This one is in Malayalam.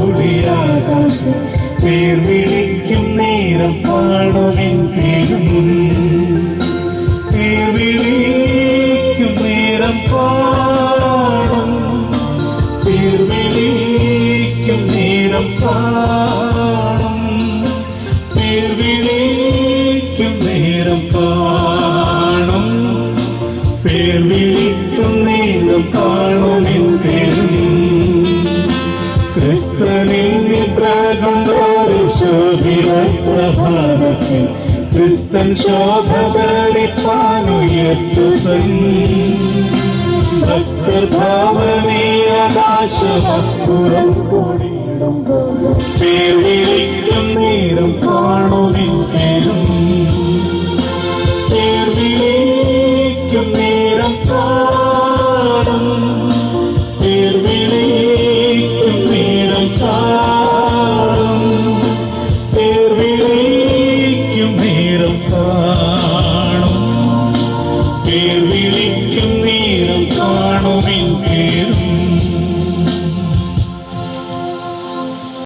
കൂടിയാകാശം പേർ വിളിക്കും നേരം പാടുമെൻ പേരും പേർ വിളിക്കും നേരം പാടും പേർ വിളിക്കും നേരം പാടും പേർ വിളിക്കും നേരം കാണും പേർ വിളിക്കും നേരം കാണുമെൻ പേരും ക്രിസ്തനിൽ നിദ്ര കൊണ്ടൊരു ശോഭിത പ്രഭാതത്തിൽ ക്രിസ്തൻ ശോഭ ധരിപ്പാനുയർത്തു ഭക്തഭാവനീ ആകാശമപ്പുറം കൂടിയിടും പേർ വിളിക്കും നേരം കാണുമെൻ പേരും